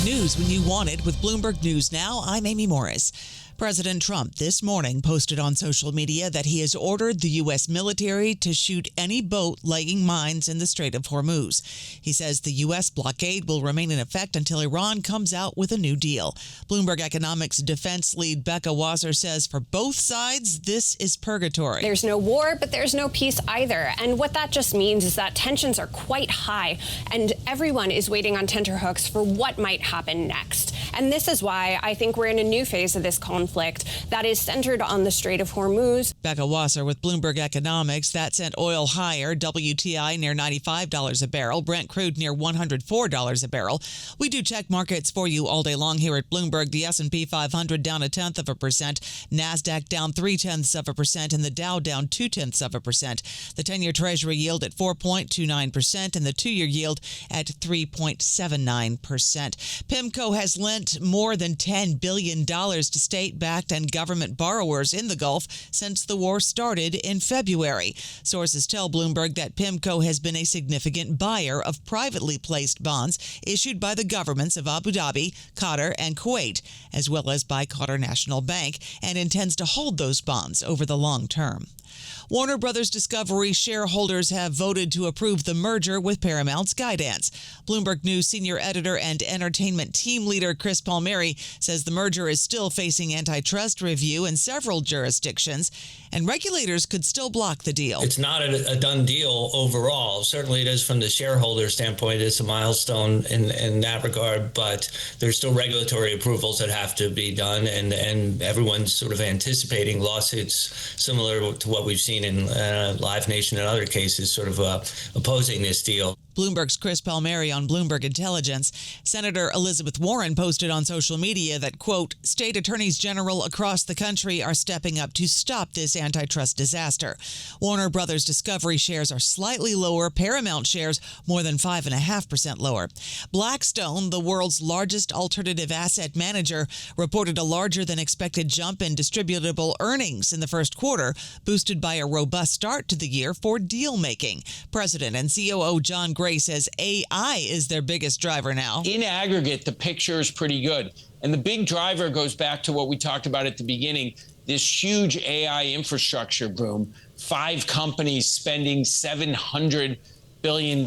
News when you want it with Bloomberg News Now. I'm Amy Morris. President Trump this morning posted on social media that he has ordered the U.S. military to shoot any boat laying mines in the Strait of Hormuz. He says the U.S. blockade will remain in effect until Iran comes out with a new deal. Bloomberg Economics defense lead Becca Wasser says for both sides, this is purgatory. There's no war, but there's no peace either. And what that just means is that tensions are quite high, and everyone is waiting on tenterhooks for what might happen next. And this is why I think we're in a new phase of this conflict that is centered on the Strait of Hormuz. Becca Wasser with Bloomberg Economics. That sent oil higher. WTI near $95 a barrel. Brent crude near $104 a barrel. We do check markets for you all day long here at Bloomberg. The S&P 500 down 0.1%. NASDAQ down 0.3%. And the Dow down 0.2%. The 10-year Treasury yield at 4.29% and the 2-year yield at 3.79%. Pimco has lent more than $10 billion to state-backed and government borrowers in the Gulf since the war started in February. Sources tell Bloomberg that Pimco has been a significant buyer of privately placed bonds issued by the governments of Abu Dhabi, Qatar, and Kuwait, as well as by Qatar National Bank, and intends to hold those bonds over the long term. Warner Brothers Discovery shareholders have voted to approve the merger with Paramount's Skydance. Bloomberg News senior editor and entertainment team leader Chris Palmieri says the merger is still facing antitrust review in several jurisdictions, and regulators could still block the deal. It's not a done deal overall. Certainly it is from the shareholder standpoint. It's a milestone in that regard, but there's still regulatory approvals that have to be done, and everyone's sort of anticipating lawsuits similar to what we've seen in Live Nation and other cases, sort of opposing this deal. Bloomberg's Chris Palmieri on Bloomberg Intelligence. Senator Elizabeth Warren posted on social media that, quote, state attorneys general across the country are stepping up to stop this antitrust disaster. Warner Brothers Discovery shares are slightly lower. Paramount shares more than 5.5% lower. Blackstone, the world's largest alternative asset manager, reported a larger than expected jump in distributable earnings in the first quarter, boosted by a robust start to the year for deal making. President and COO John Gray says AI is their biggest driver now. In aggregate, the picture is pretty good. And the big driver goes back to what we talked about at the beginning, this huge AI infrastructure boom. 5 companies spending $700 billion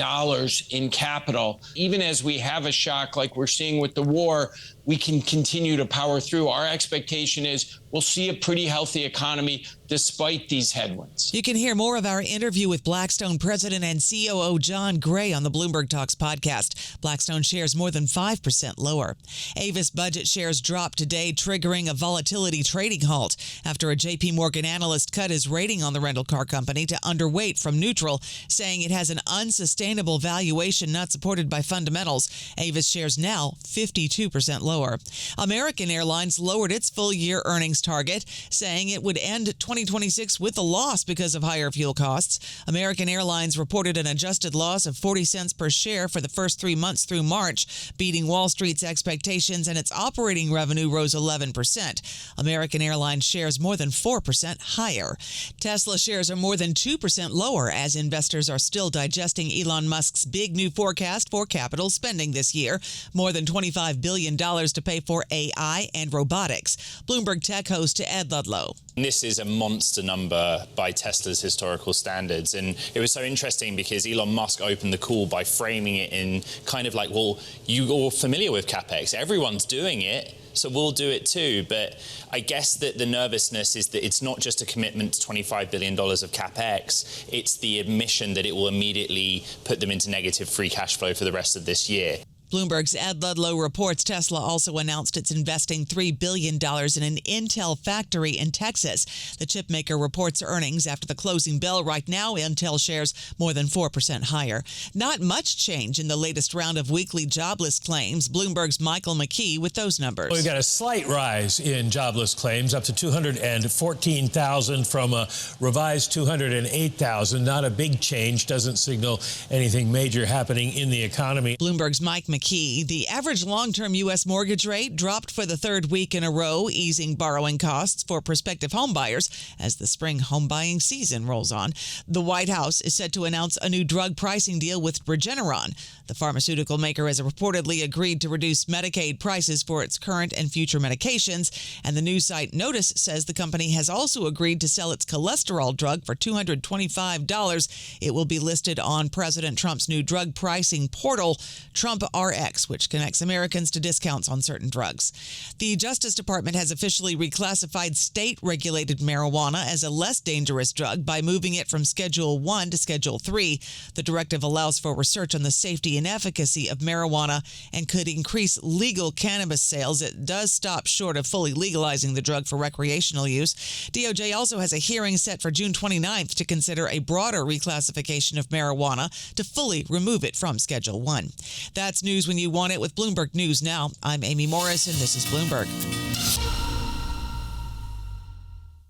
in capital. Even as we have a shock like we're seeing with the war, we can continue to power through. Our expectation is we'll see a pretty healthy economy despite these headwinds. You can hear more of our interview with Blackstone President and COO John Gray on the Bloomberg Talks podcast. Blackstone shares more than 5% lower. Avis Budget shares dropped today, triggering a volatility trading halt after a J.P. Morgan analyst cut his rating on the rental car company to underweight from neutral, saying it has an unsustainable valuation not supported by fundamentals. Avis shares now 52% lower. American Airlines lowered its full-year earnings target, saying it would end 2026 with a loss because of higher fuel costs. American Airlines reported an adjusted loss of 40 cents per share for the first 3 months through March, beating Wall Street's expectations, and its operating revenue rose 11%. American Airlines shares more than 4% higher. Tesla shares are more than 2% lower as investors are still digesting Elon Musk's big new forecast for capital spending this year, more than $25 billion to pay for AI and robotics. Bloomberg Tech host Ed Ludlow. This is a monster number by Tesla's historical standards. And it was so interesting because Elon Musk opened the call by framing it in kind of like, well, you're familiar with CapEx. Everyone's doing it, so we'll do it too. But I guess that the nervousness is that it's not just a commitment to $25 billion of CapEx. It's the admission that it will immediately put them into negative free cash flow for the rest of this year. Bloomberg's Ed Ludlow reports Tesla also announced it's investing $3 billion in an Intel factory in Texas. The chipmaker reports earnings after the closing bell. Right now, Intel shares more than 4% higher. Not much change in the latest round of weekly jobless claims. Bloomberg's Michael McKee with those numbers. We've got a slight rise in jobless claims, up to 214,000 from a revised 208,000. Not a big change, doesn't signal anything major happening in the economy. Bloomberg's Mike McKee key. The average long-term U.S. mortgage rate dropped for the third week in a row, easing borrowing costs for prospective homebuyers as the spring home buying season rolls on. The White House is set to announce a new drug pricing deal with Regeneron. The pharmaceutical maker has reportedly agreed to reduce Medicaid prices for its current and future medications, and the news site Notice says the company has also agreed to sell its cholesterol drug for $225. It will be listed on President Trump's new drug pricing portal, Trump RX, which connects Americans to discounts on certain drugs. The Justice Department has officially reclassified state-regulated marijuana as a less dangerous drug by moving it from Schedule 1 to Schedule 3. The directive allows for research on the safety and efficacy of marijuana and could increase legal cannabis sales. It does stop short of fully legalizing the drug for recreational use. DOJ also has a hearing set for June 29th to consider a broader reclassification of marijuana to fully remove it from Schedule 1. That's news when you want it with Bloomberg News Now. I'm Amy Morris, and this is Bloomberg.